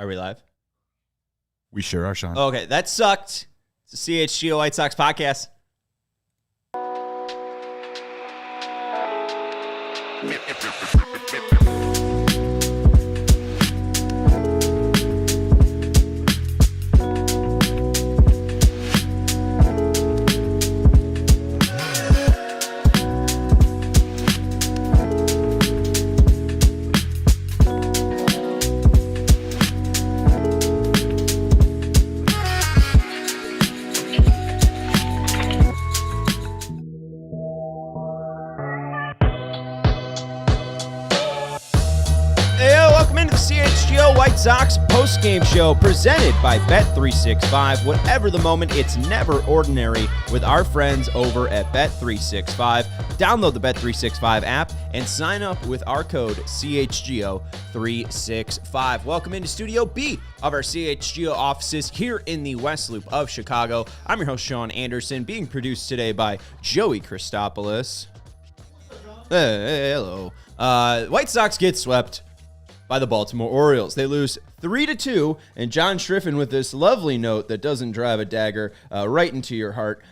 Are we live? We sure are, Sean. Okay, that sucked. It's the CHGO White Sox podcast. CHGO White Sox post-game show presented by Bet365. Whatever the moment, it's never ordinary with our friends over at Bet365. Download the Bet365 app and sign up with our code CHGO365. Welcome into Studio B of our CHGO offices here in the West Loop of Chicago. I'm your host, Sean Anderson, being produced today by Joey Christopoulos. Hey, hello. White Sox get swept by the Baltimore Orioles. They lose 3-2, and John Striffen with this lovely note that doesn't drive a dagger right into your heart.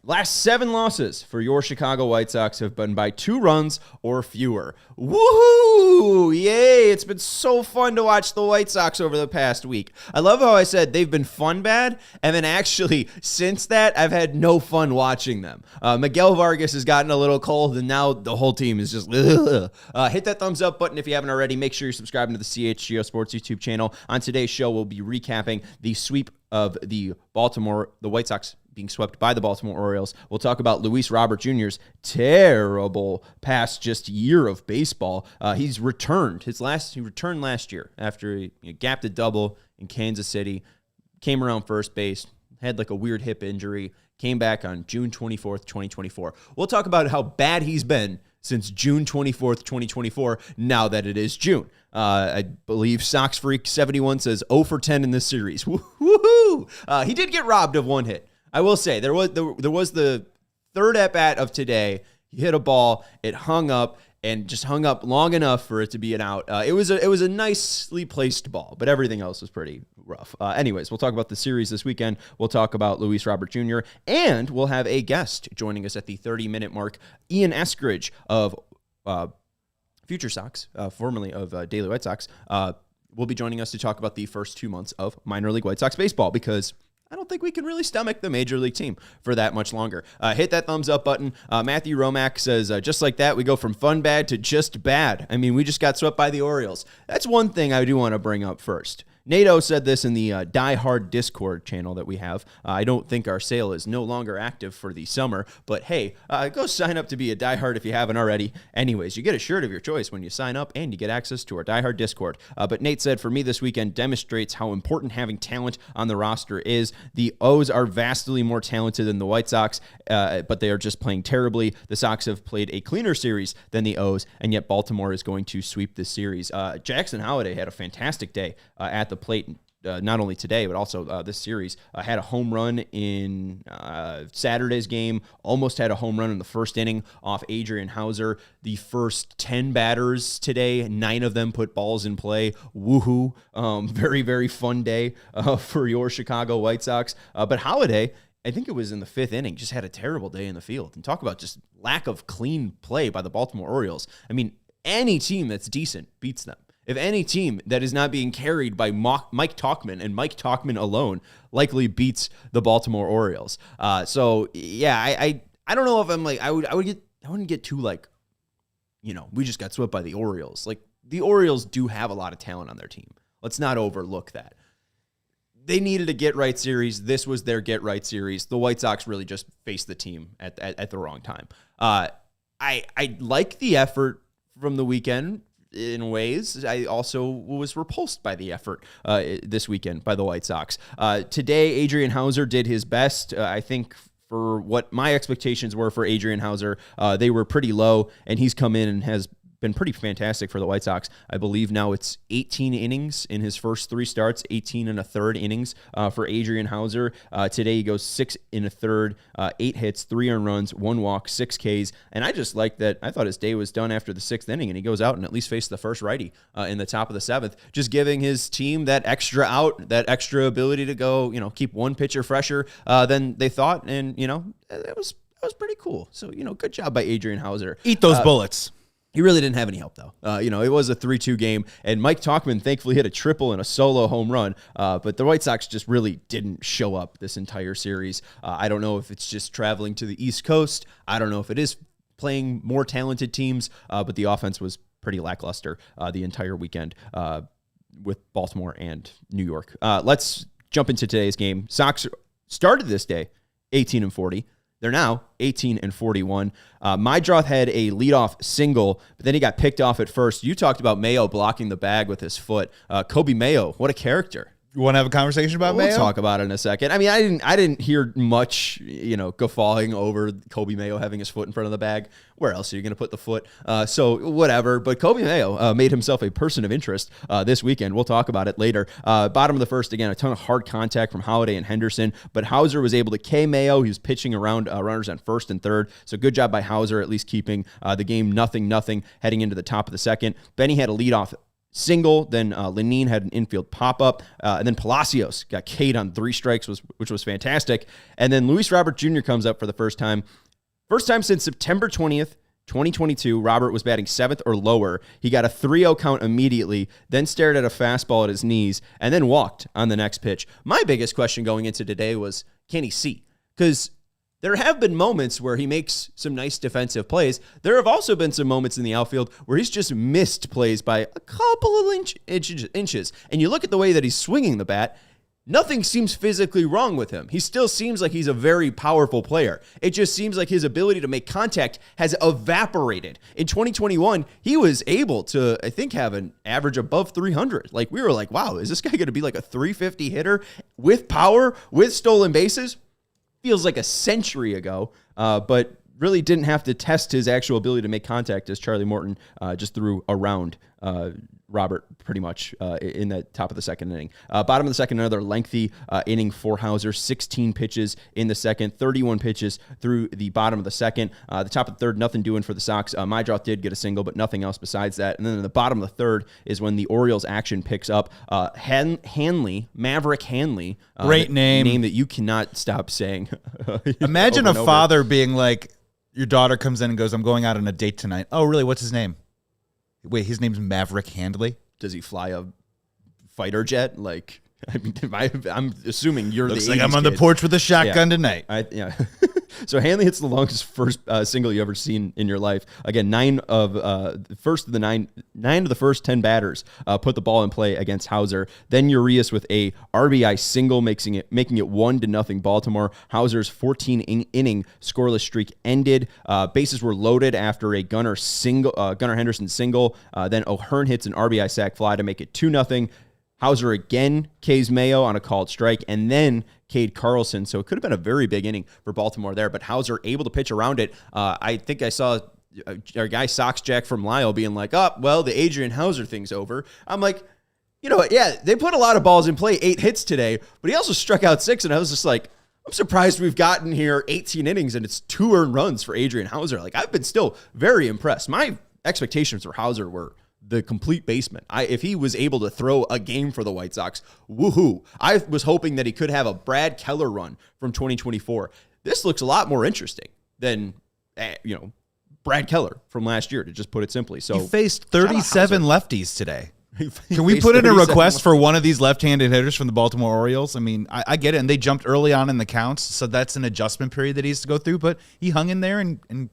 Last 7 losses for your Chicago White Sox have been by 2 runs or fewer. Woohoo! Yay! It's been so fun to watch the White Sox over the past week. I love how I said they've been fun bad, and then actually, since that, I've had no fun watching them. Miguel Vargas has gotten a little cold, and now the whole team is just hit that thumbs up button if you haven't already. Make sure you're subscribing to the CHGO Sports YouTube channel. On today's show, we'll be recapping the sweep of the White Sox being swept by the Baltimore Orioles. We'll talk about Luis Robert Jr.'s terrible past just year of baseball. He's returned. He returned last year after he gapped a double in Kansas City, came around first base, had like a weird hip injury, came back on June 24th, 2024. We'll talk about how bad he's been since June 24th, 2024, now that it is June. I believe Sox Freak 71 says 0 for 10 in this series. Woohoo! He did get robbed of 1 hit. I will say, there was the third at-bat of today. He hit a ball, it hung up, and just hung up long enough for it to be an out. It was a nicely placed ball, but everything else was pretty rough. Anyways, we'll talk about the series this weekend. We'll talk about Luis Robert Jr., and we'll have a guest joining us at the 30-minute mark, Ian Eskridge of FutureSox, formerly of Daily White Sox, will be joining us to talk about the first 2 months of minor league White Sox baseball, because I don't think we can really stomach the major league team for that much longer. Hit that thumbs up button. Matthew Romack says, just like that, we go from fun bad to just bad. I mean, we just got swept by the Orioles. That's one thing I do want to bring up first. NATO said this in the Die Hard Discord channel that we have. I don't think our sale is no longer active for the summer, but hey, go sign up to be a Die Hard if you haven't already. Anyways, you get a shirt of your choice when you sign up, and you get access to our Die Hard Discord. But Nate said, for me, this weekend demonstrates how important having talent on the roster is. The O's are vastly more talented than the White Sox, but they are just playing terribly. The Sox have played a cleaner series than the O's, and yet Baltimore is going to sweep this series. Jackson Holliday had a fantastic day at the plate, not only today, but also this series. Had a home run in Saturday's game, almost had a home run in the first inning off Adrian Hauser. The first 10 batters today, 9 of them put balls in play. Woohoo. Very, very fun day for your Chicago White Sox. But Holliday, I think it was in the 5th inning, just had a terrible day in the field. And talk about just lack of clean play by the Baltimore Orioles. I mean, any team that's decent beats them. If any team that is not being carried by Mike Tauchman and Mike Tauchman alone likely beats the Baltimore Orioles. So yeah, I don't know if I'm like, I wouldn't get too like, we just got swept by the Orioles. Like, the Orioles do have a lot of talent on their team. Let's not overlook that. They needed a get-right series. This was their get-right series. The White Sox really just faced the team at the wrong time. I like the effort from the weekend in ways. I also was repulsed by the effort this weekend by the White Sox. Today, Adrian Hauser did his best. I think for what my expectations were for Adrian Hauser, they were pretty low, and he's come in and has been pretty fantastic for the White Sox. I believe now it's 18 innings in his first 3 starts, 18 and a third innings for Adrian Houser. Today he goes 6 and a third, 8 hits, 3 earned runs, 1 walk, 6 Ks. And I just like that. I thought his day was done after the 6th inning, and he goes out and at least faced the first righty in the top of the 7th, just giving his team that extra out, that extra ability to go, keep one pitcher fresher than they thought. And, it was pretty cool. So, good job by Adrian Houser. Eat those bullets. He really didn't have any help, though. It was a 3-2 game, and Mike Tauchman thankfully hit a triple and a solo home run, but the White Sox just really didn't show up this entire series. I don't know if it's just traveling to the East Coast. I don't know if it is playing more talented teams, but the offense was pretty lackluster the entire weekend with Baltimore and New York. Let's jump into today's game. Sox started this day 18-40. They're now 18-41. Mydroth had a leadoff single, but then he got picked off at first. You talked about Mayo blocking the bag with his foot. Kobe Mayo, what a character. You want to have a conversation about Mayo? We'll talk about it in a second. I mean, I didn't hear much, guffawing over Kobe Mayo having his foot in front of the bag. Where else are you going to put the foot? So whatever. But Kobe Mayo made himself a person of interest this weekend. We'll talk about it later. Bottom of the first, again, a ton of hard contact from Holiday and Henderson, but Houser was able to K Mayo. He was pitching around runners on first and third. So good job by Houser, at least keeping the game 0-0 heading into the top of the second. Benny had a leadoff single, then Lenine had an infield pop-up, and then Palacios got K'd on 3 strikes, which was fantastic. And then Luis Robert Jr. comes up for the first time. First time since September 20th, 2022, Robert was batting 7th or lower. He got a 3-0 count immediately, then stared at a fastball at his knees, and then walked on the next pitch. My biggest question going into today was, can he see? Because there have been moments where he makes some nice defensive plays. There have also been some moments in the outfield where he's just missed plays by a couple of inches. And you look at the way that he's swinging the bat, nothing seems physically wrong with him. He still seems like he's a very powerful player. It just seems like his ability to make contact has evaporated. In 2021, he was able to, I think, have an average above 300. Like, we were like, wow, is this guy going to be like a 350 hitter with power, with stolen bases? Feels like a century ago, but really didn't have to test his actual ability to make contact as Charlie Morton just threw around Robert pretty much in the top of the second inning. Bottom of the second, another lengthy inning for Houser, 16 pitches in the second, 31 pitches through the bottom of the second. The top of the third, nothing doing for the Sox. Mydroth did get a single, but nothing else besides that. And then in the bottom of the third is when the Orioles action picks up. Hanley, Maverick Hanley. Great name. Name that you cannot stop saying. Imagine a father being like, your daughter comes in and goes, I'm going out on a date tonight. Oh, really? What's his name? Wait, his name's Maverick Handley? Does he fly a fighter jet? Like, I mean, I'm assuming you're Looks the 80s like I'm on the kid. porch with a shotgun tonight. Yeah. So Hanley hits the longest first single you ever seen in your life. Again, 9 of the first 10 batters put the ball in play against Houser. Then Urias with a RBI single, making it 1-0 Baltimore. Hauser's 14-inning scoreless streak ended. Bases were loaded after a Gunnar Henderson single. Then O'Hearn hits an RBI sac fly to make it 2-0. Houser again K's Mayo on a called strike, and then Cade Carlson. So it could have been a very big inning for Baltimore there, but Houser able to pitch around it. I think I saw our guy Sox Jack from Lyle being like, oh, well, the Adrian Houser thing's over. I'm like, you know what? Yeah, they put a lot of balls in play, 8 hits today, but he also struck out 6, and I was just like, I'm surprised we've gotten here 18 innings and it's 2 earned runs for Adrian Houser. Like, I've been still very impressed. My expectations for Houser were the complete basement. If he was able to throw a game for the White Sox, woohoo. I was hoping that he could have a Brad Keller run from 2024. This looks a lot more interesting than, Brad Keller from last year, to just put it simply. So he faced 37 lefties today. Can we put in a request for one of these left-handed hitters from the Baltimore Orioles? I mean, I get it, and they jumped early on in the counts, so that's an adjustment period that he has to go through, but he hung in there and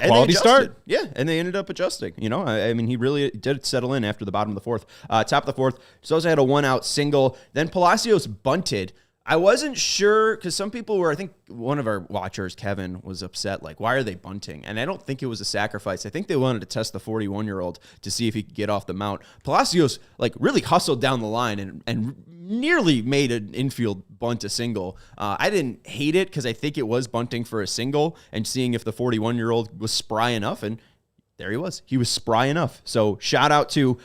quality start. Yeah, and they ended up adjusting. I mean, he really did settle in after the bottom of the fourth. Top of the fourth, Sosa had a 1-out single. Then Palacios bunted. I wasn't sure, because some people were, I think one of our watchers, Kevin, was upset, like, why are they bunting? And I don't think it was a sacrifice. I think they wanted to test the 41-year-old to see if he could get off the mount. Palacios, like, really hustled down the line and nearly made an infield bunt a single. I didn't hate it because I think it was bunting for a single and seeing if the 41-year-old was spry enough, and there he was. He was spry enough. So shout out to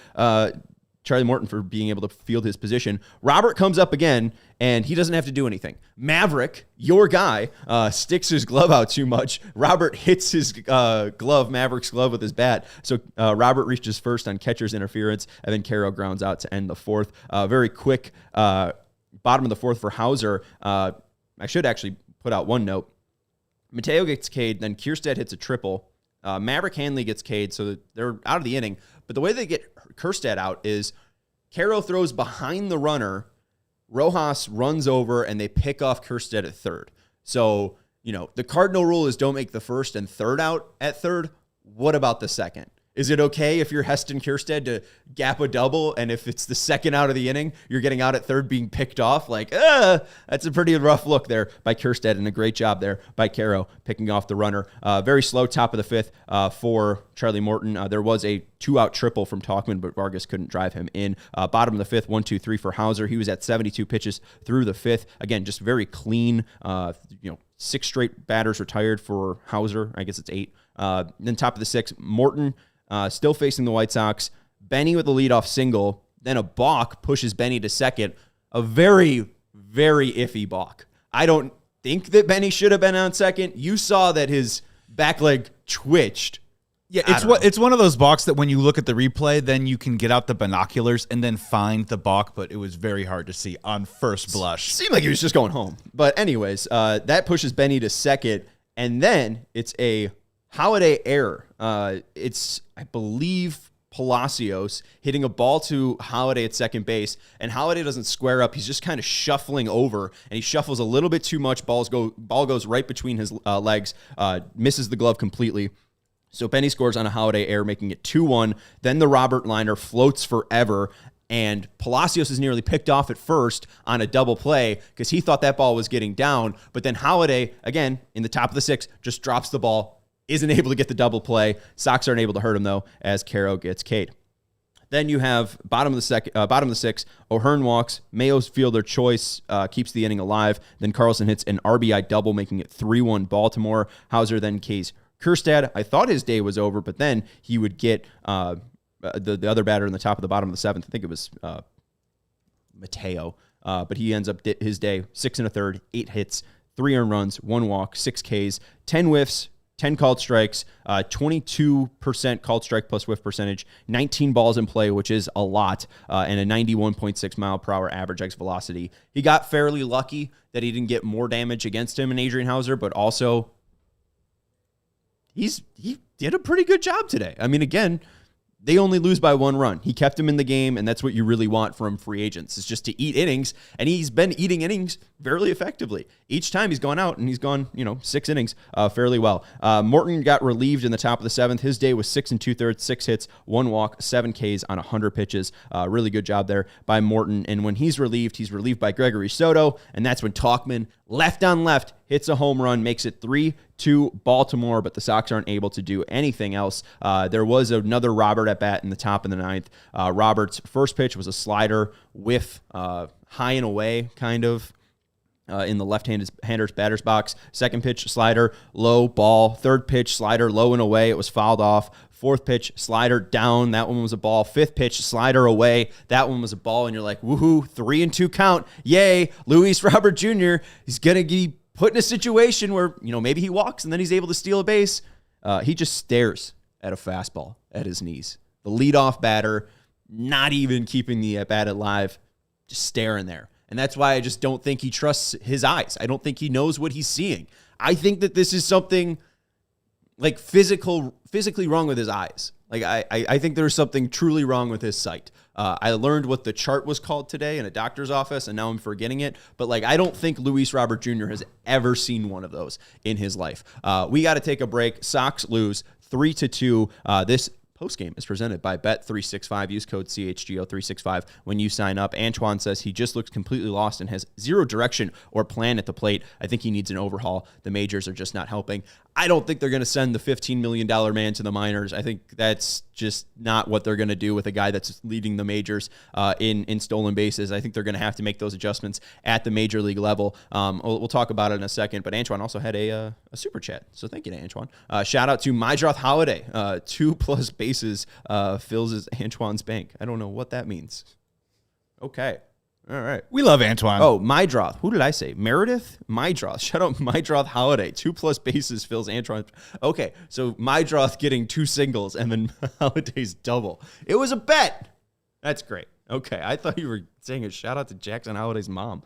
Charlie Morton for being able to field his position. Robert comes up again, and he doesn't have to do anything. Maverick, your guy, sticks his glove out too much. Robert hits his Maverick's glove with his bat. So Robert reaches first on catcher's interference, and then Caro grounds out to end the fourth. Very quick bottom of the fourth for Hauser. I should actually put out one note. Mateo gets K'd, then Kierstead hits a triple. Maverick Hanley gets K'd, so they're out of the inning. But the way they get Kierstead out is Caro throws behind the runner, Rojas runs over, and they pick off Kierstead at third. So, the cardinal rule is don't make the first and third out at third. What about the second? Is it okay if you're Heston Kierstead to gap a double, and if it's the second out of the inning, you're getting out at third being picked off? That's a pretty rough look there by Kierstead, and a great job there by Caro picking off the runner. Very slow top of the fifth for Charlie Morton. There was a 2-out triple from Tauchman, but Vargas couldn't drive him in. Bottom of the fifth, 1-2-3 for Hauser. He was at 72 pitches through the fifth. Again, just very clean. 6 straight batters retired for Hauser. I guess it's 8. Then top of the sixth, Morton. Still facing the White Sox. Benny with a leadoff single. Then a balk pushes Benny to second. A very, very iffy balk. I don't think that Benny should have been on second. You saw that his back leg twitched. Yeah, it's one of those balks that when you look at the replay, then you can get out the binoculars and then find the balk, but it was very hard to see on first blush. Seemed like he was just going home. But anyways, that pushes Benny to second. And then it's a Holiday error. It's, I believe, Palacios hitting a ball to Holiday at second base, and Holiday doesn't square up. He's just kind of shuffling over, and he shuffles a little bit too much. Ball goes right between his legs, misses the glove completely. So Benny scores on a Holiday error, making it 2-1. Then the Robert liner floats forever, and Palacios is nearly picked off at first on a double play because he thought that ball was getting down. But then Holiday, again, in the top of the sixth, just drops the ball. Isn't able to get the double play. Sox aren't able to hurt him, though, as Caro gets K'd. Then you have bottom of the sixth, O'Hearn walks. Mayo's fielder choice keeps the inning alive. Then Carlson hits an RBI double, making it 3-1 Baltimore. Hauser then K's Kierstead. I thought his day was over, but then he would get the other batter in the top of the bottom of the seventh. I think it was Mateo. But he ends up his day 6 1/3, 8 hits, 3 earned runs, 1 walk, 6 Ks, 10 whiffs, 10 called strikes, 22% called strike plus whiff percentage, 19 balls in play, which is a lot, and a 91.6 mile per hour average X velocity. He got fairly lucky that he didn't get more damage against him in Adrian Hauser, but also he did a pretty good job today. I mean, again, they only lose by 1 run. He kept him in the game, and that's what you really want from free agents, is just to eat innings, and he's been eating innings fairly effectively. Each time he's gone out, and he's gone, 6 innings fairly well. Morton got relieved in the top of the seventh. His day was 6 2/3, 6 hits, 1 walk, 7 Ks on 100 pitches. Really good job there by Morton, and when he's relieved by Gregory Soto, and that's when Tauchman, left on left, hits a home run, makes it 3-2 Baltimore, but the Sox aren't able to do anything else. There was another Robert at bat in the top of the ninth. Robert's first pitch was a slider whiff, high and away, kind of, in the left-hander's batter's box. Second pitch, slider, low ball. Third pitch, slider, low and away. It was fouled off. Fourth pitch, slider down. That one was a ball. Fifth pitch, slider away. That one was a ball. And you're like, woohoo, 3-2 count. Yay, Luis Robert Jr. He's going to be put in a situation where, maybe he walks and then he's able to steal a base. He just stares at a fastball at his knees. The leadoff batter, not even keeping the bat alive, just staring there. And that's why I just don't think he trusts his eyes. I don't think he knows what he's seeing. I think that this is something like physically wrong with his eyes. Like I think there's something truly wrong with his sight. I learned what the chart was called today in a doctor's office, and now I'm forgetting it. But I don't think Luis Robert Jr. has ever seen one of those in his life. We got to take a break. Sox lose 3-2. This postgame is presented by Bet365. Use code CHGO365 when you sign up. Antoine says he just looks completely lost and has zero direction or plan at the plate. I think he needs an overhaul. The majors are just not helping. I don't think they're going to send the $15 million man to the minors. I think that's just not what they're going to do with a guy that's leading the majors in stolen bases. I think they're going to have to make those adjustments at the major league level. We'll talk about it in a second, but Antoine also had a super chat. So thank you to Antoine. Shout out to Mydroth Holiday. 2+ bases fills Antoine's bank. I don't know what that means. Okay. All right. We love Antoine. Oh, Mydroth. Who did I say? Meredith? Mydroth. Shout out Mydroth Holiday. 2+ bases fills Antoine. Okay, so Mydroth getting 2 singles and then Holiday's double. It was a bet. That's great. Okay, I thought you were saying a shout out to Jackson Holiday's mom.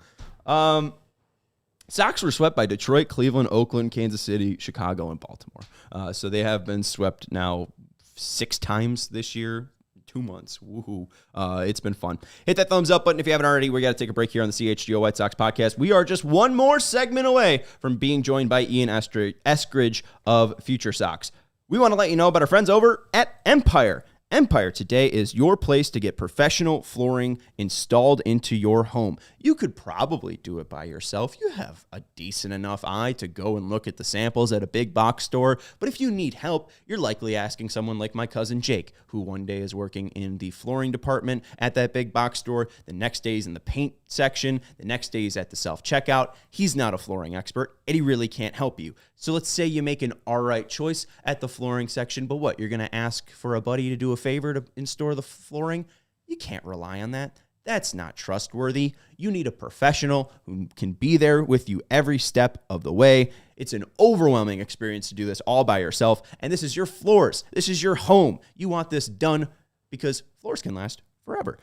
Sox were swept by Detroit, Cleveland, Oakland, Kansas City, Chicago, and Baltimore. So they have been swept now 6 times this year. 2 months. Woohoo. It's been fun. Hit that thumbs up button if you haven't already. We got to take a break here on the CHGO White Sox podcast. We are just one more segment away from being joined by Ian Eskridge of FutureSox. We want to let you know about our friends over at Empire. Empire today is your place to get professional flooring installed into your home. You could probably do it by yourself. You have a decent enough eye to go and look at the samples at a big box store. But if you need help, you're likely asking someone like my cousin Jake, who one day is working in the flooring department at that big box store. The next day is in the paint section. The next day is at the self-checkout. He's not a flooring expert, and he really can't help you. So let's say you make an all right choice at the flooring section, but what? You're going to ask for a buddy to do a favor to install the flooring? You can't rely on that. That's not trustworthy. You need a professional who can be there with you every step of the way. It's an overwhelming experience to do this all by yourself, and this is your floors. This is your home. You want this done because floors can last forever.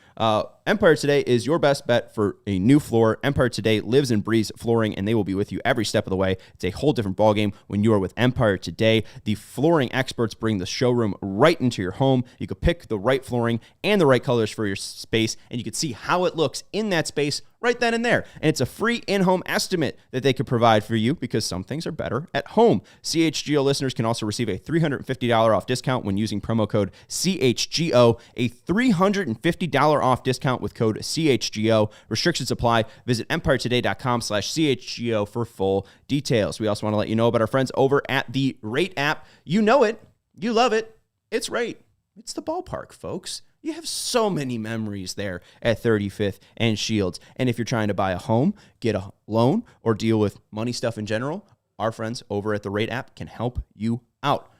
Empire Today is your best bet for a new floor. Empire Today lives and breathes flooring, and they will be with you every step of the way. It's a whole different ballgame when you are with Empire Today. The flooring experts bring the showroom right into your home. You could pick the right flooring and the right colors for your space, and you can see how it looks in that space right then and there. And it's a free in-home estimate that they could provide for you because some things are better at home. CHGO listeners can also receive a $350 off discount when using promo code CHGO, a $350 off discount with code CHGO. Restrictions apply. Visit empiretoday.com/CHGO for full details. We also want to let you know about our friends over at the Rate app. You know it. You love it. It's Rate. It's the ballpark, folks. You have so many memories there at 35th and Shields. And if you're trying to buy a home, get a loan, or deal with money stuff in general, our friends over at the Rate app can help you out.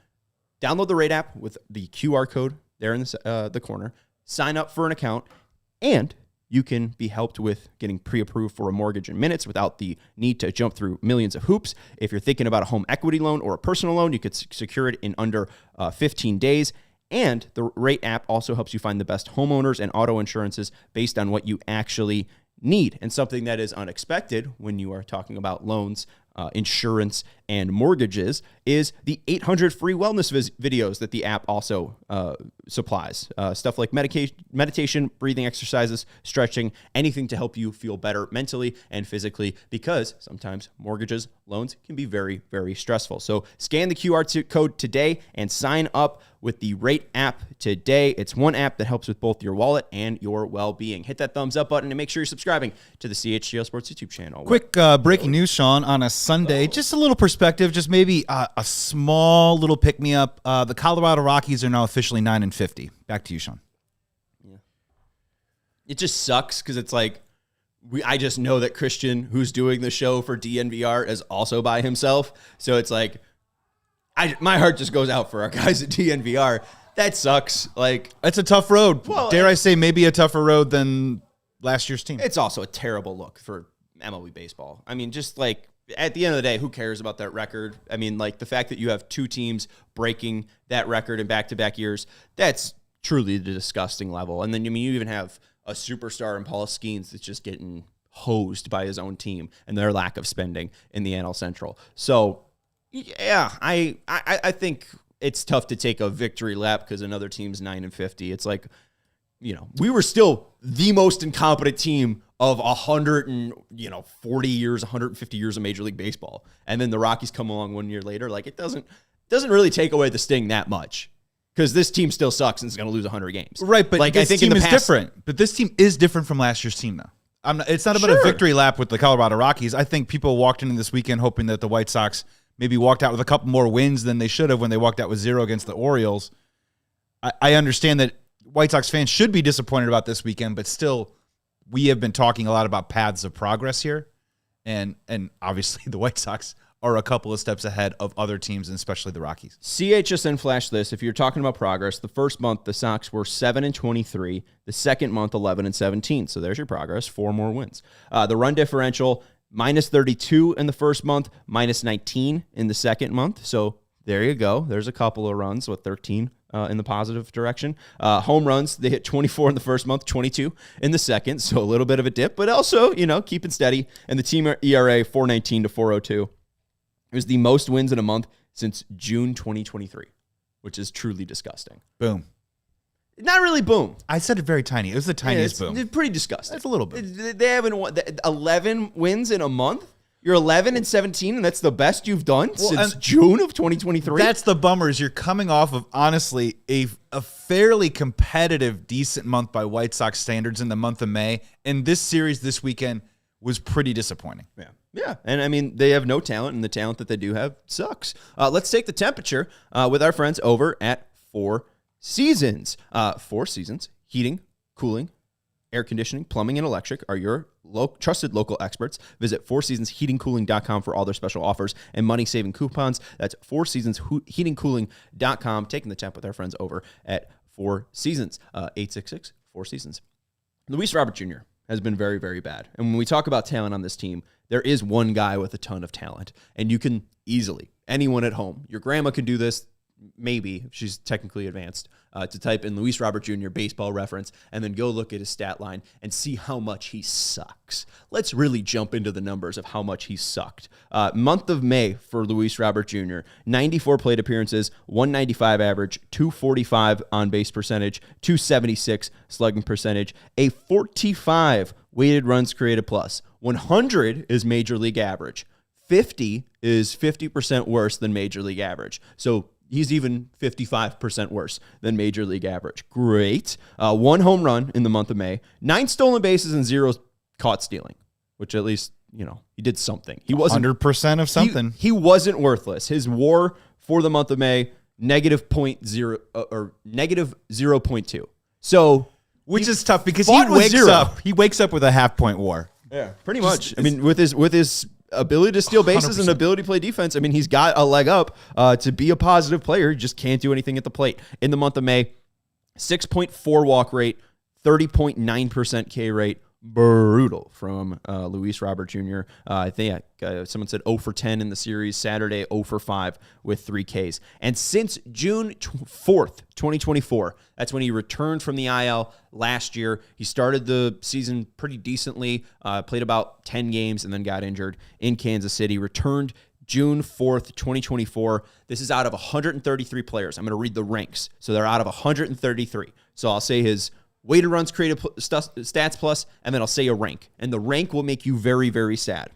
Download the Rate app with the QR code there in the corner. Sign up for an account, and you can be helped with getting pre-approved for a mortgage in minutes without the need to jump through millions of hoops. If you're thinking about a home equity loan or a personal loan, you could secure it in under 15 days. And the Rate app also helps you find the best homeowners and auto insurances based on what you actually need. And something that is unexpected when you are talking about loans, insurance, and mortgages is the 800 free wellness videos that the app also supplies. Stuff like meditation, breathing exercises, stretching, anything to help you feel better mentally and physically, because sometimes mortgages, loans can be very, very stressful. So scan the QR code today and sign up with the Rate app today. It's one app that helps with both your wallet and your well-being. Hit that thumbs up button and make sure you're subscribing to the CHGO Sports YouTube channel. Quick breaking news, Sean, on a Sunday. Just a little perspective, just maybe a small little pick-me-up. The Colorado Rockies are now officially 9-50. Back to you, Sean. Yeah. It just sucks because it's like, I just know that Christian, who's doing the show for DNVR, is also by himself. So it's like, my heart just goes out for our guys at DNVR. That sucks. Like, it's a tough road. Well, dare I say, maybe a tougher road than last year's team. It's also a terrible look for MLB baseball. I mean, just like, at the end of the day, who cares about that record? I mean, like, the fact that you have 2 teams breaking that record in back-to-back years, that's truly the disgusting level. And then, I mean, you even have a superstar in Paul Skeens that's just getting hosed by his own team and their lack of spending in the NL Central. So, yeah, I think it's tough to take a victory lap because another team's 9-50. It's like, you know, we were still the most incompetent team of 140 years, 150 years of Major League Baseball. And then the Rockies come along 1 year later. Like, it doesn't really take away the sting that much because this team still sucks and is going to lose 100 games. Right, but like, this I think team in the is past, different. But this team is different from last year's team, though. It's not about a victory lap with the Colorado Rockies. I think people walked into this weekend hoping that the White Sox maybe walked out with a couple more wins than they should have when they walked out with 0 against the Orioles. I understand that White Sox fans should be disappointed about this weekend, but still, we have been talking a lot about paths of progress here. And obviously the White Sox are a couple of steps ahead of other teams, and especially the Rockies. CHSN flashed this. If you're talking about progress, the first month the Sox were 7-23. The second month 11-17. So there's your progress. 4 more wins. The run differential -32 in the first month, -19 in the second month. So there you go. There's a couple of runs with 13 in the positive direction. Home runs, they hit 24 in the first month, 22 in the second. So a little bit of a dip, but also, keeping steady. And the team ERA 4.19 to 4.02. It was the most wins in a month since June 2023, which is truly disgusting. Boom. Not really boom. I said it very tiny. It was the tiniest boom. It's pretty disgusting. It's a little bit. They haven't won 11 wins in a month. You're 11-17, and that's the best you've done since June of 2023. That's the bummer. Is you're coming off of, honestly, a fairly competitive, decent month by White Sox standards in the month of May, and this series this weekend was pretty disappointing. Yeah, and I mean, they have no talent, and the talent that they do have sucks. Let's take the temperature with our friends over at Four Seasons. Four Seasons, heating, cooling, air conditioning, plumbing, and electric are your trusted local experts. Visit fourseasonsheatingcooling.com for all their special offers and money-saving coupons. That's fourseasonsheatingcooling.com. Taking the temp with our friends over at Four Seasons. 866-4Seasons. Luis Robert Jr. has been very, very bad. And when we talk about talent on this team, there is one guy with a ton of talent. And you can easily, anyone at home, your grandma can do this, maybe, if she's technically advanced, to type in Luis Robert Jr. baseball reference and then go look at his stat line and see how much he sucks. Let's really jump into the numbers of how much he sucked. Month of May for Luis Robert Jr., 94 plate appearances, 195 average, 245 on-base percentage, 276 slugging percentage, a 45 weighted runs created plus. 100 is major league average. 50 is 50% worse than major league average. So he's even 55% worse than major league average. Great. 1 home run in the month of May, 9 stolen bases and 0 caught stealing, which at least, he did something. He wasn't 100% of something. He wasn't worthless. His WAR for the month of May, -0.0 or -0.2. So, which is tough because he wakes up with a half-point WAR. Yeah, pretty much. I mean, with his ability to steal bases 100%. And ability to play defense, I mean, he's got a leg up to be a positive player. He just can't do anything at the plate. In the month of May, 6.4 walk rate, 30.9% K rate. Brutal from Luis Robert Jr. I think someone said 0 for 10 in the series. Saturday, 0 for 5 with 3 Ks. And since June 4th, 2024, that's when he returned from the IL last year. He started the season pretty decently, played about 10 games, and then got injured in Kansas City. Returned June 4th, 2024. This is out of 133 players. I'm going to read the ranks. So they're out of 133. So I'll say his weighted runs created stats plus, and then I'll say a rank. And the rank will make you very, very sad.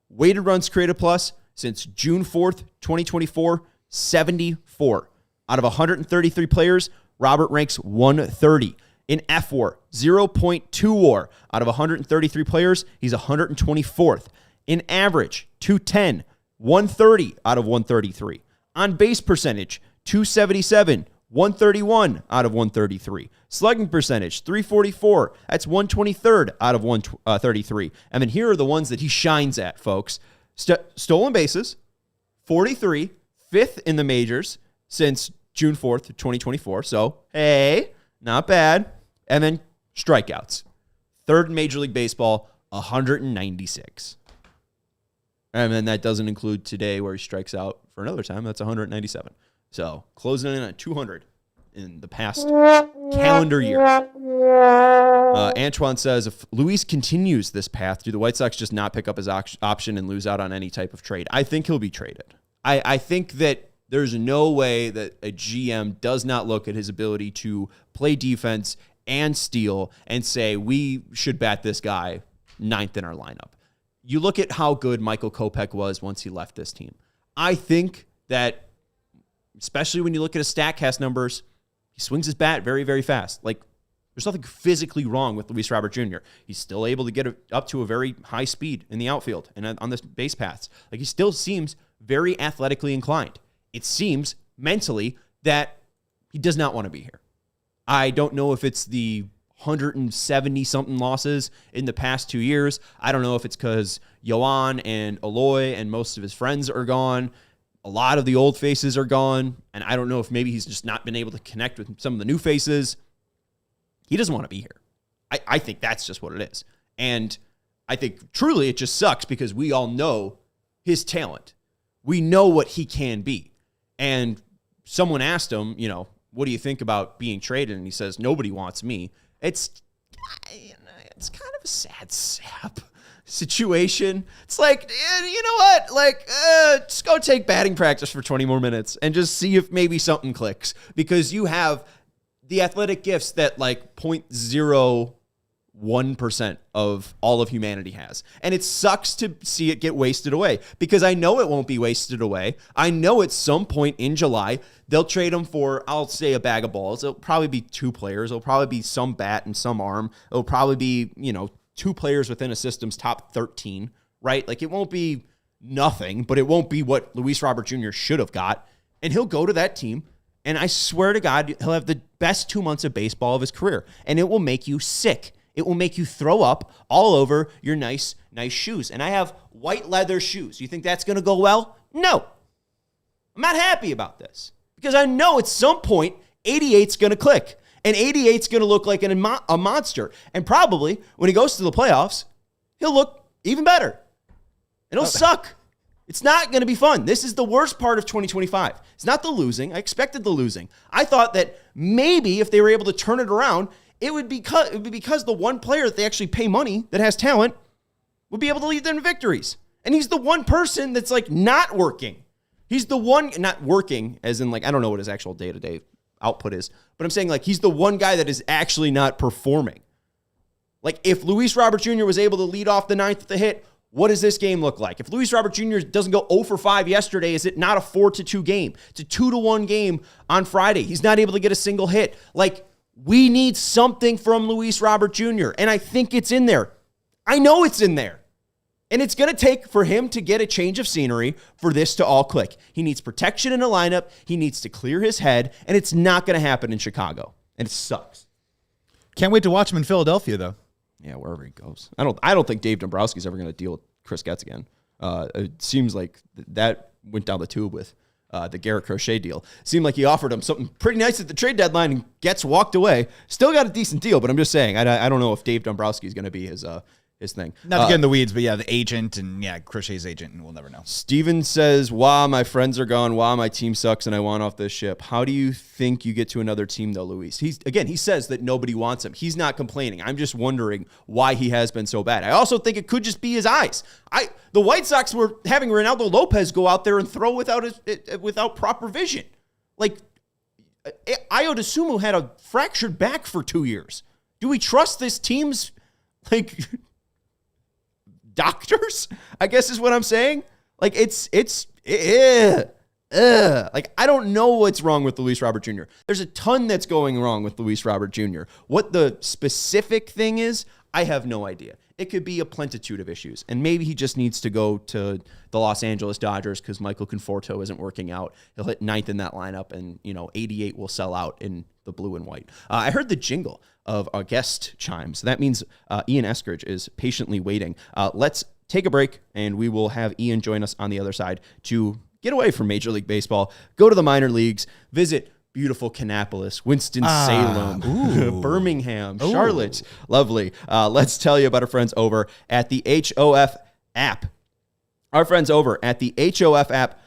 Weighted runs created plus since June 4th, 2024, 74. Out of 133 players, Robert ranks 130. In FWAR, 0.2 WAR. Out of 133 players, he's 124th. In average, 210, 130 out of 133. On base percentage, 277, 131 out of 133. Slugging percentage, 344. That's 123rd out of 133. And then here are the ones that he shines at, folks. Stolen bases, 43, 5th in the majors since June 4th, 2024. So, hey, not bad. And then strikeouts, 3rd in Major League Baseball, 196. And then that doesn't include today where he strikes out for another time. That's 197. So closing in at 200 in the past calendar year. Antoine says, if Luis continues this path, do the White Sox just not pick up his option and lose out on any type of trade? I think he'll be traded. I think that there's no way that a GM does not look at his ability to play defense and steal and say, we should bat this guy 9th in our lineup. You look at how good Michael Kopech was once he left this team. I think that, especially when you look at his StatCast numbers, he swings his bat very, very fast. Like There's nothing physically wrong with Luis Robert Jr. He's still able to get up to a very high speed in the outfield and on the base paths. Like, he still seems very athletically inclined. It seems mentally that he does not want to be here. I don't know if it's the 170-something losses in the past 2 years. I don't know if it's because Yoan and Eloy and most of his friends are gone. A lot of the old faces are gone. And I don't know if maybe he's just not been able to connect with some of the new faces. He doesn't want to be here. I think that's just what it is. And I think truly it just sucks because we all know his talent. We know what he can be. And someone asked him, what do you think about being traded? And he says, nobody wants me. It's kind of a sad sap situation. It's like, you know what? Like, just go take batting practice for 20 more minutes and just see if maybe something clicks, because you have the athletic gifts that like 0.01% of all of humanity has. And it sucks to see it get wasted away, because I know it won't be wasted away. I know at some point in July, they'll trade him for, I'll say, a bag of balls. It'll probably be 2 players. It'll probably be some bat and some arm. It'll probably be, 2 players within a system's top 13, right? Like, it won't be nothing, but it won't be what Luis Robert Jr. should have got. And he'll go to that team, and I swear to God, he'll have the best 2 months of baseball of his career, and it will make you sick. It will make you throw up all over your nice shoes. And I have white leather shoes. You think that's going to go well? No. I'm not happy about this, because I know at some point 88's going to click, and 88's going to look like a monster. And probably when he goes to the playoffs, he'll look even better. And it'll suck. It's not going to be fun. This is the worst part of 2025. It's not the losing. I expected the losing. I thought that maybe if they were able to turn it around, it would be because the one player that they actually pay money that has talent would be able to lead them to victories. And he's the one person that's like not working. He's the one not working as in like, I don't know what his actual day-to-day output is, but I'm saying like he's the one guy that is actually not performing. Like if Luis Robert Jr. was able to lead off the ninth with the hit, what does this game look like? If Luis Robert Jr. doesn't go 0 for 5 yesterday, is it not a 4-2 game? It's a 2-1 game on Friday. He's not able to get a single hit. Like, we need something from Luis Robert Jr., and I think it's in there. I know it's in there. And it's going to take for him to get a change of scenery for this to all click. He needs protection in a lineup. He needs to clear his head, and it's not going to happen in Chicago. And it sucks. Can't wait to watch him in Philadelphia, though. Yeah, wherever he goes. I don't think Dave Dombrowski's ever going to deal with Chris Getz again. It seems like that went down the tube with the Garrett Crochet deal. Seemed like he offered him something pretty nice at the trade deadline, and Getz walked away. Still got a decent deal, but I'm just saying, I don't know if Dave Dombrowski's going to be his thing. Not to get in the weeds, but yeah, the agent and Crochet's agent, and we'll never know. Steven says, wow, my friends are gone. Wow, my team sucks and I want off this ship. How do you think you get to another team though, Luis? He says that nobody wants him. He's not complaining. I'm just wondering why he has been so bad. I also think it could just be his eyes. The White Sox were having Ronaldo Lopez go out there and throw without proper vision. Like, Ayo DeSumo had a fractured back for 2 years. Do we trust this team's, doctors, I guess is what I'm saying. Like like I don't know what's wrong with Luis Robert Jr. There's a ton that's going wrong with Luis Robert Jr. What the specific thing is, I have no idea. It could be a plentitude of issues, and maybe he just needs to go to the Los Angeles Dodgers because Michael Conforto isn't working out. He'll hit 9th in that lineup, and 88 will sell out in the blue and white. I heard the jingle of our guest chimes. That means Ian Eskridge is patiently waiting. Let's take a break, and we will have Ian join us on the other side to get away from Major League Baseball, go to the minor leagues, visit beautiful Kannapolis, Winston-Salem, Birmingham, Charlotte. Lovely. Let's tell you about our friends over at the HOF app. Our friends over at the HOF app,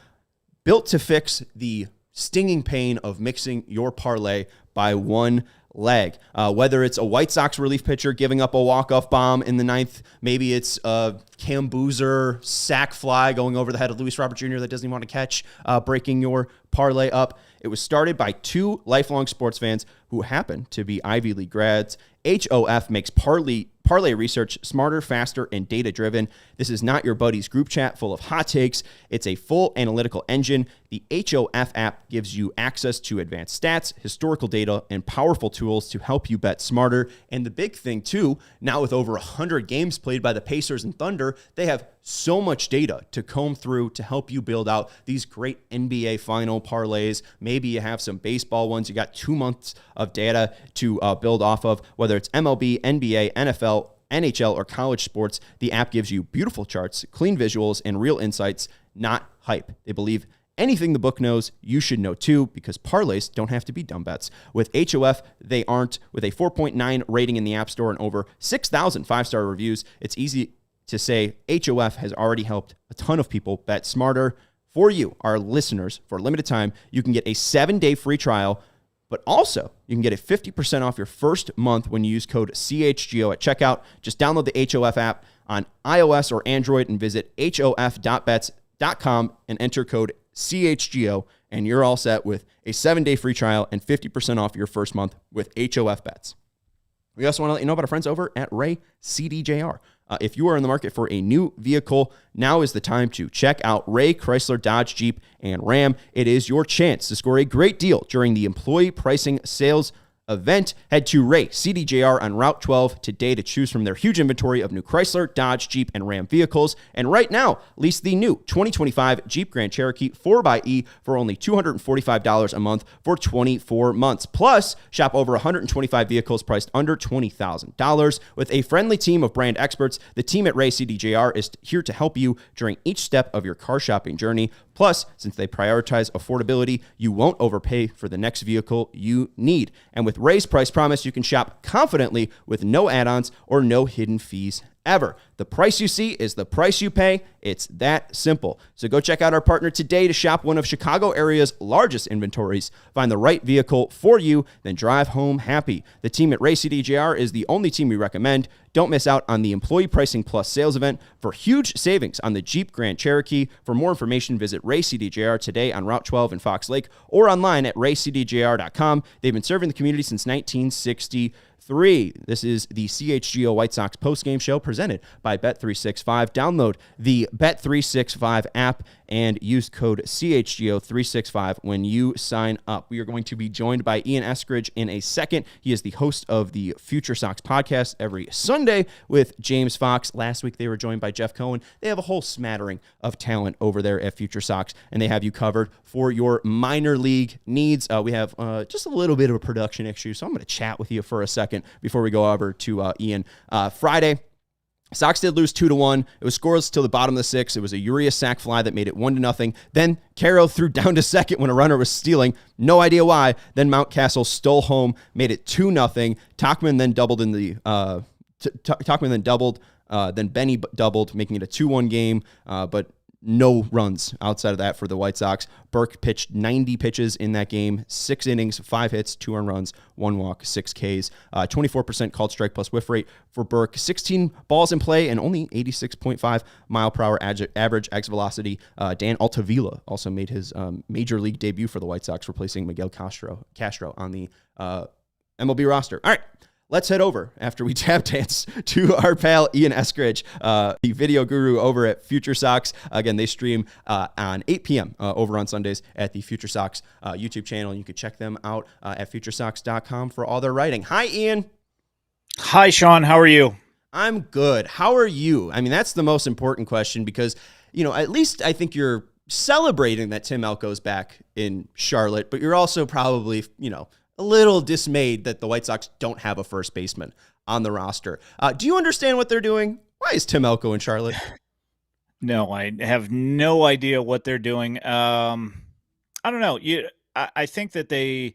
built to fix the stinging pain of mixing your parlay by one leg. Whether it's a White Sox relief pitcher giving up a walk-off bomb in the 9th, maybe it's a Cam Boozer sack fly going over the head of Luis Robert Jr. that doesn't even want to catch, breaking your parlay up. It was started by 2 lifelong sports fans who happen to be Ivy League grads. HOF makes parlay parlay research, smarter, faster, and data-driven. This is not your buddy's group chat full of hot takes. It's a full analytical engine. The HOF app gives you access to advanced stats, historical data, and powerful tools to help you bet smarter. And the big thing, too, now with over 100 games played by the Pacers and Thunder, they have so much data to comb through to help you build out these great NBA final parlays. Maybe you have some baseball ones. You got 2 months of data to build off of, whether it's MLB, NBA, NFL, NHL, or college sports. The app gives you beautiful charts, clean visuals, and real insights, not hype. They believe anything the book knows, you should know too, because parlays don't have to be dumb bets. With HOF, they aren't. With a 4.9 rating in the App Store and over 6,000 five-star reviews, it's easy to say HOF has already helped a ton of people bet smarter. For you, our listeners, for a limited time, you can get a 7-day free trial, but also you can get a 50% off your first month when you use code CHGO at checkout. Just download the HOF app on iOS or Android and visit hof.bets.com and enter code CHGO, and you're all set with a 7-day free trial and 50% off your first month with HOF bets. We also want to let you know about our friends over at Ray CDJR. If you are in the market for a new vehicle, now is the time to check out Ray Chrysler, Dodge, Jeep, and Ram. It is your chance to score a great deal during the employee pricing sales event. Head to Ray CDJR on Route 12 today to choose from their huge inventory of new Chrysler, Dodge, Jeep, and Ram vehicles. And right now, lease the new 2025 Jeep Grand Cherokee 4xE for only $245 a month for 24 months. Plus, shop over 125 vehicles priced under $20,000. With a friendly team of brand experts, the team at Ray CDJR is here to help you during each step of your car shopping journey. Plus, since they prioritize affordability, you won't overpay for the next vehicle you need. And with Ray's Price Promise, you can shop confidently with no add-ons or no hidden fees ever. The price you see is the price you pay. It's that simple. So go check out our partner today to shop one of Chicago area's largest inventories. Find the right vehicle for you, then drive home happy. The team at Ray CDJR is the only team we recommend. Don't miss out on the Employee Pricing Plus sales event for huge savings on the Jeep Grand Cherokee. For more information, visit Ray CDJR today on Route 12 in Fox Lake or online at raycdjr.com. They've been serving the community since 1963. This is the CHGO White Sox postgame show presented by Bet365. Download the Bet365 app and use code CHGO365 when you sign up. We are going to be joined by Ian Eskridge in a second. He is the host of the FutureSox podcast every Sunday with James Fox. Last week they were joined by Jeff Cohen. They have a whole smattering of talent over there at FutureSox, and they have you covered for your minor league needs. We have just a little bit of a production issue, so I'm going to chat with you for a second before we go over to Ian. Friday, Sox did lose 2-1. It was scoreless till the bottom of the sixth. It was a Urias sac fly that made it 1-0. Then Caro threw down to second when a runner was stealing. No idea why. Then Mountcastle stole home, made it 2-0. Tachman then doubled in the then Benny doubled, making it a 2-1 game. But no runs outside of that for the White Sox. Burke pitched 90 pitches in that game, 6 innings, 5 hits, 2 earned runs, 1 walk, 6 Ks, 24% called strike plus whiff rate for Burke, 16 balls in play, and only 86.5 mile per hour average exit velocity. Dan Altavilla also made his major league debut for the White Sox, replacing Miguel Castro on the MLB roster. All right. Let's head over after we tap dance to our pal Ian Eskridge, the video guru over at FutureSox. Again, they stream on 8 p.m. Over on Sundays at the FutureSox YouTube channel. You can check them out at futuresox.com for all their writing. Hi, Ian. Hi, Sean. How are you? I'm good. How are you? I mean, that's the most important question because, at least I think you're celebrating that Tim Elko's back in Charlotte, but you're also probably, a little dismayed that the White Sox don't have a first baseman on the roster. Do you understand what they're doing? Why is Tim Elko in Charlotte? No, I have no idea what they're doing. I don't know. I think that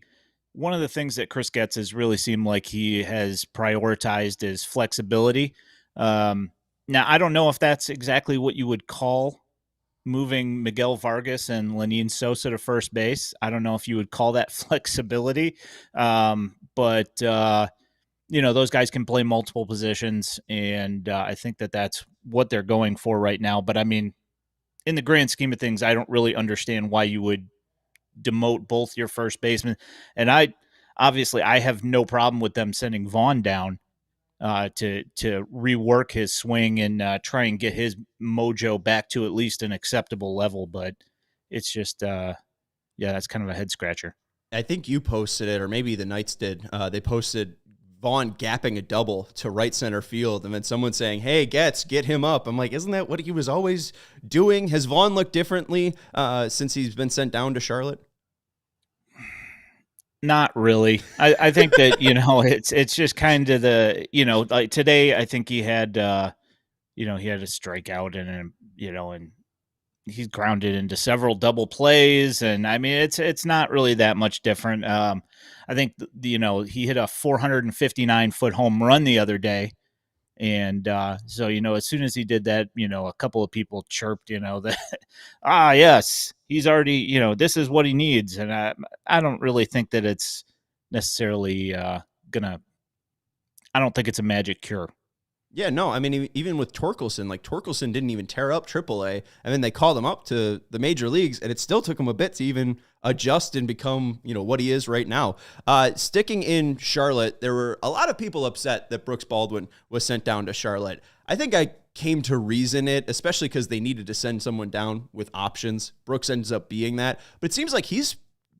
one of the things that Chris Getz has really seemed like he has prioritized is flexibility. Now, I don't know if that's exactly what you would call moving Miguel Vargas and Lenin Sosa to first base. I don't know if you would call that flexibility, but those guys can play multiple positions, and I think that that's what they're going for right now. But I mean, in the grand scheme of things, I don't really understand why you would demote both your first basemen. And I have no problem with them sending Vaughn down to rework his swing and try and get his mojo back to at least an acceptable level. But it's just, that's kind of a head scratcher. I think you posted it, or maybe the Knights did. They posted Vaughn gapping a double to right center field, and then someone saying, "Hey, get him up." I'm like, isn't that what he was always doing? Has Vaughn looked differently since he's been sent down to Charlotte? Not really. I think that, it's just kind of the, like today, I think he had, he had a strikeout and he's grounded into several double plays. And I mean, it's not really that much different. I think, he hit a 459-foot home run the other day. And so, as soon as he did that, a couple of people chirped, that, yes, he's already, this is what he needs. And I don't really think that it's necessarily I don't think it's a magic cure. Yeah, no, I mean, even with Torkelson, like Torkelson didn't even tear up AAA, and then they called him up to the major leagues, and it still took him a bit to even adjust and become, what he is right now. Sticking in Charlotte, there were a lot of people upset that Brooks Baldwin was sent down to Charlotte. I think I came to reason it, especially because they needed to send someone down with options. Brooks ends up being that, but it seems like he's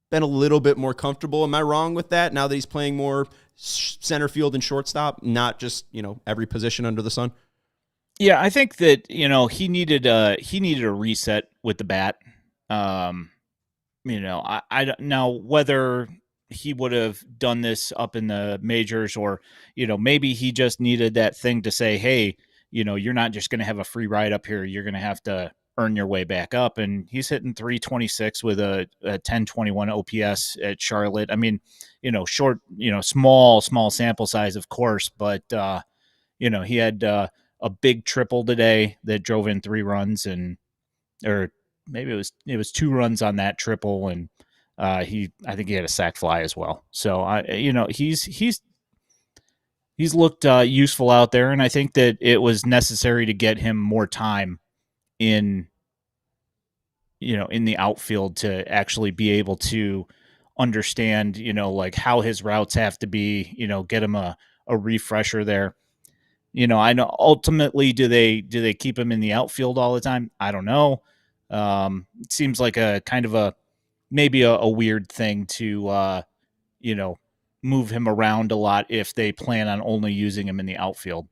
been a little bit more comfortable. Am I wrong with that now that he's playing more center field and shortstop, not just, every position under the sun? Yeah, I think that, he needed a reset with the bat. I don't know whether he would have done this up in the majors or, maybe he just needed that thing to say, hey, you're not just going to have a free ride up here. You're going to have to earn your way back up. And he's hitting 326 with a 1021 OPS at Charlotte. I mean, short, small sample size, of course, but, he had a big triple today that drove in 3 runs or maybe it was 2 runs on that triple. And I think he had a sac fly as well. So he's looked useful out there. And I think that it was necessary to get him more time in the outfield to actually be able to understand, like how his routes have to be, get him a refresher there. I know ultimately, do they keep him in the outfield all the time? I don't know. It seems like a kind of maybe a weird thing to, move him around a lot if they plan on only using him in the outfield.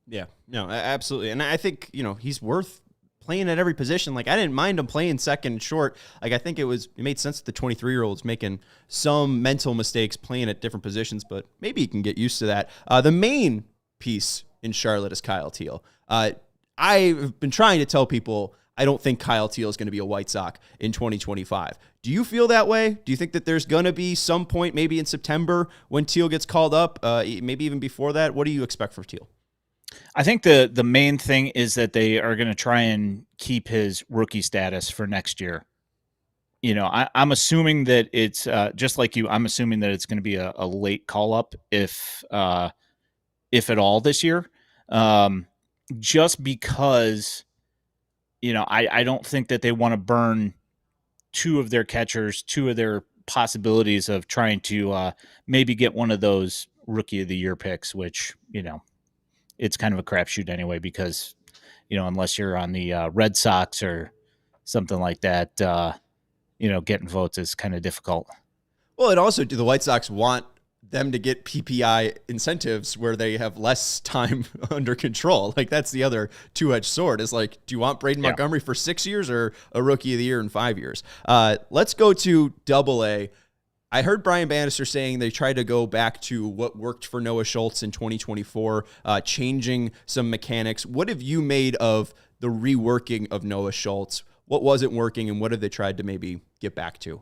Yeah, no, absolutely. And I think, he's worth playing at every position. Like, I didn't mind him playing second and short. Like, I think it made sense that the 23-year-old's making some mental mistakes playing at different positions, but maybe he can get used to that. The main piece in Charlotte is Kyle Teel. I've been trying to tell people I don't think Kyle Teel is going to be a White Sox in 2025. Do you feel that way? Do you think that there's going to be some point, maybe in September, when Teel gets called up, maybe even before that? What do you expect from Teel? I think the main thing is that they are going to try and keep his rookie status for next year. I'm assuming that it's just like you. I'm assuming that it's going to be a late call up, if at all, this year. Just because, I don't think that they want to burn 2 of their catchers, 2 of their possibilities of trying to maybe get one of those rookie of the year picks, which, it's kind of a crapshoot anyway, because, unless you're on the Red Sox or something like that, getting votes is kind of difficult. Well, and also, do the White Sox want them to get PPI incentives where they have less time under control? Like, that's the other two-edged sword, is like, do you want Braden Montgomery for 6 years or a rookie of the year in 5 years? Let's go to Double-A. I heard Brian Bannister saying they tried to go back to what worked for Noah Schultz in 2024, changing some mechanics. What have you made of the reworking of Noah Schultz? What wasn't working, and what have they tried to maybe get back to?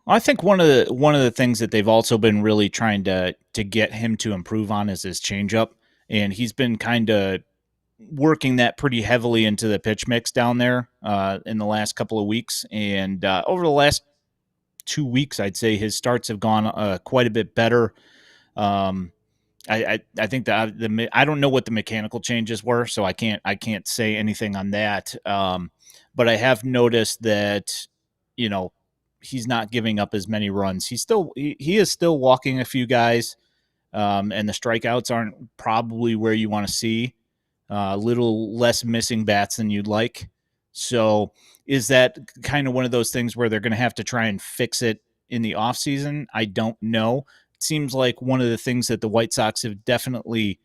I think one of the things that they've also been really trying to get him to improve on is his changeup, and he's been kind of working that pretty heavily into the pitch mix down there in the last couple of weeks. And over the last 2 weeks, I'd say his starts have gone quite a bit better. I think that I don't know what the mechanical changes were, so I can't say anything on that. But I have noticed that, he's not giving up as many runs. He is still walking a few guys. and the strikeouts aren't probably where you want to see. A little less missing bats than you'd like. So is that kind of one of those things where they're going to have to try and fix it in the offseason? I don't know. It seems like one of the things that the White Sox have definitely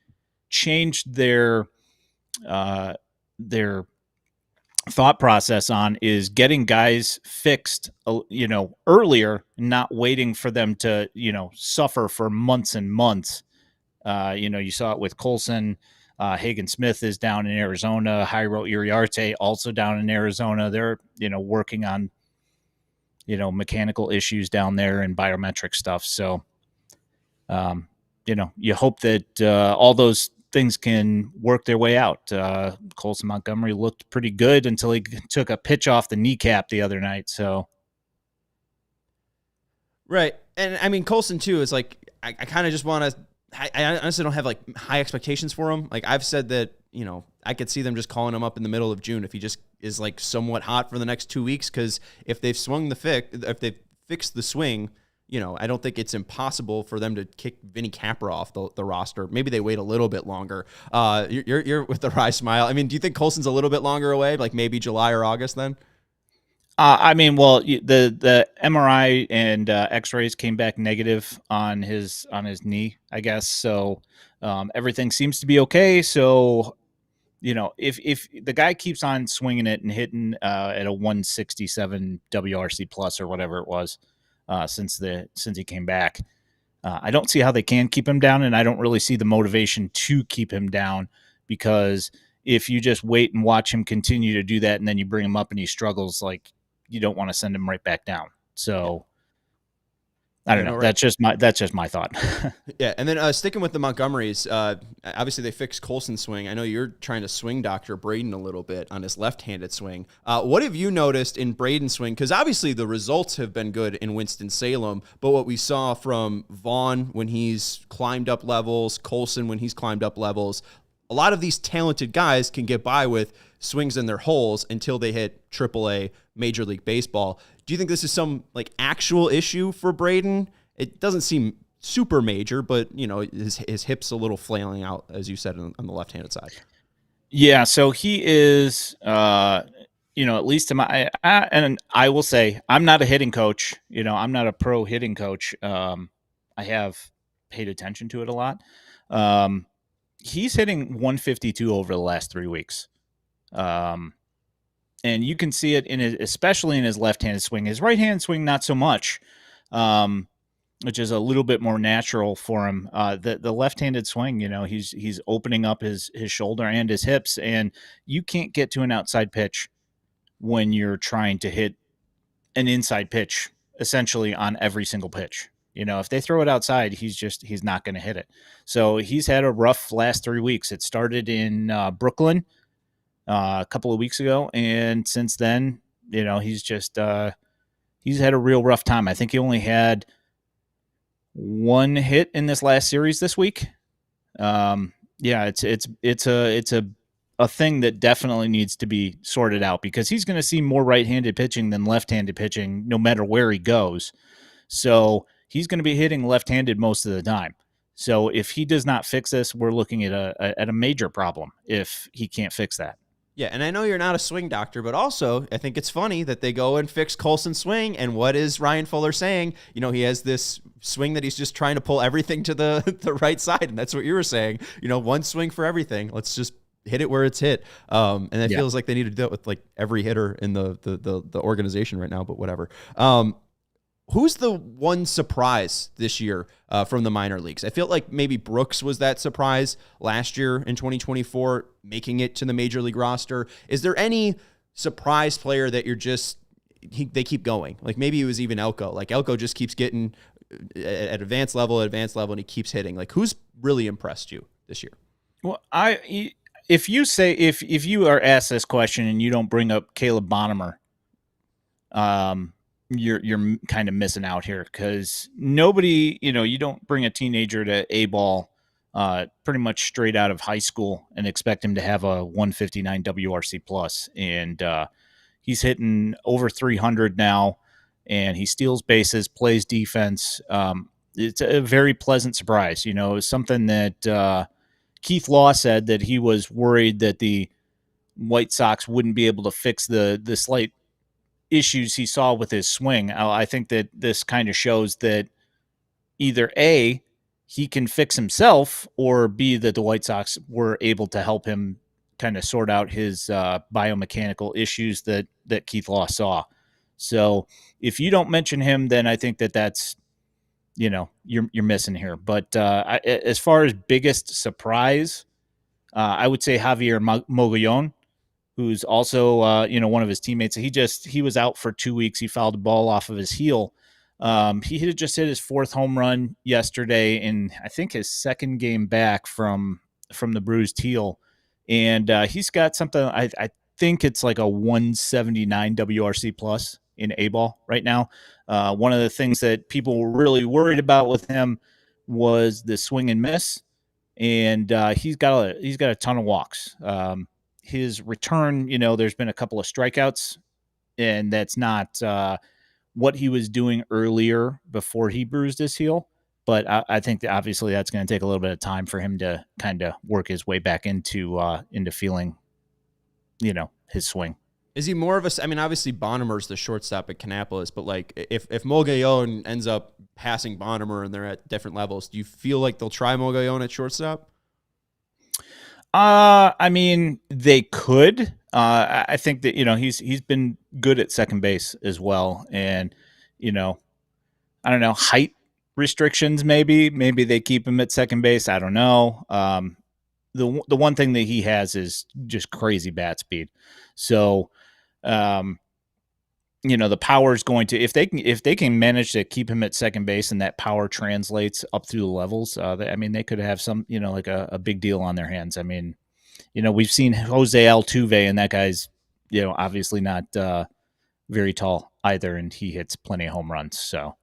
changed their thought process on is getting guys fixed, earlier, not waiting for them to, suffer for months and months. You saw it with Colson. Hagen Smith is down in Arizona. Jairo Iriarte also down in Arizona. They're, working on, mechanical issues down there and biometric stuff. So, you hope that all those things can work their way out. Colson Montgomery looked pretty good until he took a pitch off the kneecap the other night. So, right. And I mean, Colson too is like, I kind of just want to, I honestly don't have like high expectations for him. Like I've said that, I could see them just calling him up in the middle of June if he just is like somewhat hot for the next 2 weeks. Cause if they've if they've fixed the swing, I don't think it's impossible for them to kick Vinny Capra off the roster. Maybe they wait a little bit longer. You're with the wry smile. I mean, do you think Colson's a little bit longer away? Like maybe July or August then? The MRI and X-rays came back negative on his knee, I guess. So everything seems to be okay. So, if the guy keeps on swinging it and hitting at a 167 WRC plus or whatever it was since he came back, I don't see how they can keep him down, and I don't really see the motivation to keep him down because if you just wait and watch him continue to do that, and then you bring him up and he struggles, like, you don't want to send him right back down. So I don't know. Right. That's just my thought. Yeah. And then sticking with the Montgomerys, obviously they fixed Colson's swing. I know you're trying to swing doctor Braden a little bit on his left-handed swing. What have you noticed in Braden's swing? Because obviously the results have been good in Winston-Salem, but what we saw from Vaughn when he's climbed up levels, Colson when he's climbed up levels, a lot of these talented guys can get by with swings in their holes until they hit AAA Major League Baseball. Do you think this is some like actual issue for Braden? It doesn't seem super major, but his hips a little flailing out, as you said, on the left-handed side. Yeah, so he is, at least to my, and I will say, I'm not a hitting coach. I'm not a pro hitting coach. I have paid attention to it a lot. He's hitting 152 over the last 3 weeks. And you can see it especially in his left-handed swing. His right-hand swing, not so much, which is a little bit more natural for him. The left-handed swing, he's opening up his shoulder and his hips, and you can't get to an outside pitch when you're trying to hit an inside pitch essentially on every single pitch. If they throw it outside, he's not going to hit it. So he's had a rough last 3 weeks. It started in Brooklyn a couple of weeks ago, and since then, he's had a real rough time. I think he only had one hit in this last series this week. It's a thing that definitely needs to be sorted out because he's going to see more right-handed pitching than left-handed pitching no matter where he goes. So he's going to be hitting left-handed most of the time. So if he does not fix this, we're looking at a major problem if he can't fix that. Yeah, and I know you're not a swing doctor, but also I think it's funny that they go and fix Colson's swing. And what is Ryan Fuller saying? He has this swing that he's just trying to pull everything to the right side, and that's what you were saying. One swing for everything. Let's just hit it where it's hit. And it feels like they need to do it with like every hitter in the organization right now. But whatever. Who's the one surprise this year from the minor leagues? I feel like maybe Brooks was that surprise last year in 2024, making it to the major league roster. Is there any surprise player that they keep going? Like maybe it was even Elko. Like Elko just keeps getting at advanced level, and he keeps hitting. Like who's really impressed you this year? Well, if you are asked this question and you don't bring up Caleb Bonnemer, you're kind of missing out here because nobody, you don't bring a teenager to A-ball pretty much straight out of high school and expect him to have a 159 WRC plus. And he's hitting over 300 now, and he steals bases, plays defense. it's a very pleasant surprise. You know, it's something that Keith Law said that he was worried that the White Sox wouldn't be able to fix the slight issues he saw with his swing. I think that this kind of shows that either A, he can fix himself, or B, that the White Sox were able to help him kind of sort out his biomechanical issues that Keith Law saw. So if you don't mention him, then I think that that's, you know, you're missing here. But as far as biggest surprise, I would say Javier Mogollon, who's also you know, one of his teammates. He was out for 2 weeks. He fouled a ball off of his heel. He had just hit his 4th home run yesterday in, I think, his 2nd game back from the bruised Teel, and he's got something. I think it's like a 179 WRC plus in A ball right now. One of the things that people were really worried about with him was the swing and miss, and he's got a ton of walks. His return, you know, there's been a couple of strikeouts, and that's not what he was doing earlier before he bruised his heel. But I think that obviously that's going to take a little bit of time for him to kind of work his way back into feeling, you know, his swing. Is he more of a? I mean, obviously Bonnemer's the shortstop at Kannapolis, but like if Mogollon ends up passing Bonnemer and they're at different levels, do you feel like they'll try Mogollon at shortstop? I mean, they could. I think that, you know, he's been good at second base as well, and, you know, I don't know, height restrictions maybe they keep him at second base. I don't know. The one thing that he has is just crazy bat speed. So, you know, the power is going to, if they can manage to keep him at second base and that power translates up through the levels, I mean, they could have some, you know, like a big deal on their hands. I mean, you know, we've seen Jose Altuve, and that guy's, you know, obviously not very tall either, and he hits plenty of home runs. So,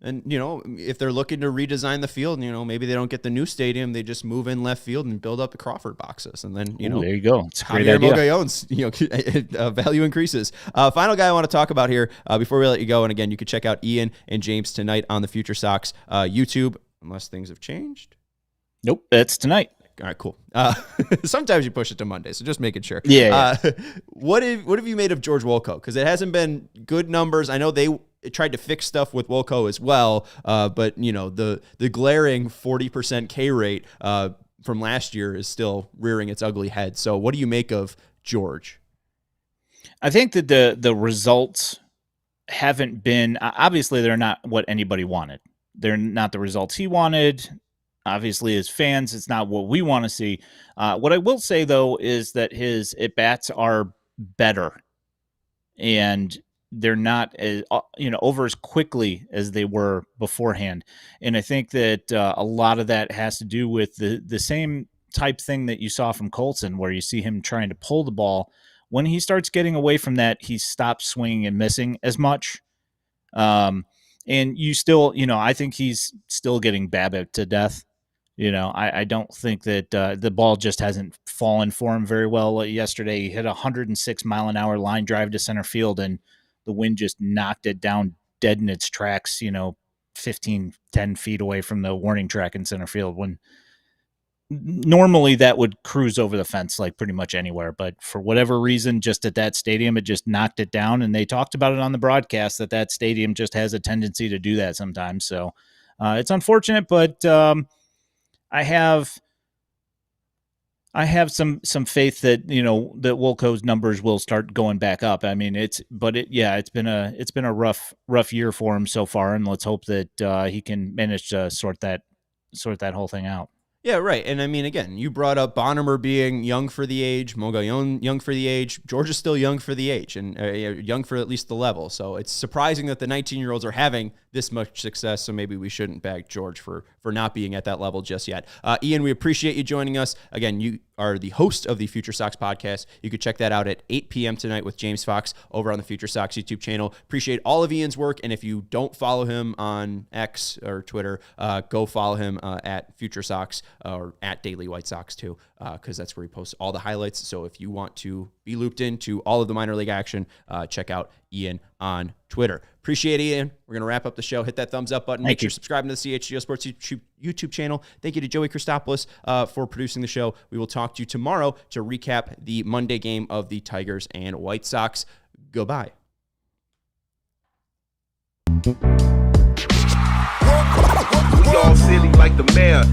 and, you know, if they're looking to redesign the field, you know, maybe they don't get the new stadium, they just move in left field and build up the Crawford boxes, and then, you know, there you go. It's a great Javier idea. Mogollon's, you know, value increases. Final guy I want to talk about here before we let you go, and again, you can check out Ian and James tonight on the Future Sox YouTube, unless things have changed. Nope, that's tonight. All right, cool. Sometimes you push it to Monday, so just making sure. Yeah. What have you made of George Wolko? Because it hasn't been good numbers. I know they tried to fix stuff with Wolko as well, but, you know, the glaring 40% K rate from last year is still rearing its ugly head. So what do you make of George? I think that the results haven't been, obviously they're not what anybody wanted. They're not the results he wanted. Obviously, as fans, it's not what we want to see. What I will say, though, is that his at-bats are better, and they're not as, you know, over as quickly as they were beforehand. And I think that a lot of that has to do with the same type thing that you saw from Colson, where you see him trying to pull the ball. When he starts getting away from that, he stops swinging and missing as much. And you still, you know, I think he's still getting BABIP to death. You know, I don't think that the ball just hasn't fallen for him very well. Yesterday, he hit a 106-mile-an-hour line drive to center field, and the wind just knocked it down dead in its tracks, you know, 10 feet away from the warning track in center field, when normally that would cruise over the fence like pretty much anywhere. But for whatever reason, just at that stadium, it just knocked it down. And they talked about it on the broadcast that stadium just has a tendency to do that sometimes. So it's unfortunate, but I have some faith that, you know, that Wolko's numbers will start going back up. I mean, it's been a rough year for him so far, and let's hope that he can manage to sort that whole thing out. Yeah, right. And I mean, again, you brought up Bonnemer being young for the age, Mogollon young for the age. George is still young for the age, and young for at least the level. So it's surprising that the 19-year-olds are having this much success. So maybe we shouldn't bag George for not being at that level just yet. Ian, we appreciate you joining us. Again, you are the host of the Future Sox podcast. You could check that out at 8 p.m. tonight with James Fox over on the Future Sox YouTube channel. Appreciate all of Ian's work. And if you don't follow him on X or Twitter, go follow him at Future Sox or at Daily White Sox too. because that's where he posts all the highlights. So if you want to be looped into all of the minor league action, check out Ian on Twitter. Appreciate it, Ian. We're going to wrap up the show. Hit that thumbs up button. Make sure you're subscribing to the CHGO Sports YouTube channel. Thank you to Joey Christopoulos for producing the show. We will talk to you tomorrow to recap the Monday game of the Tigers and White Sox. Goodbye. We all silly like the mayor.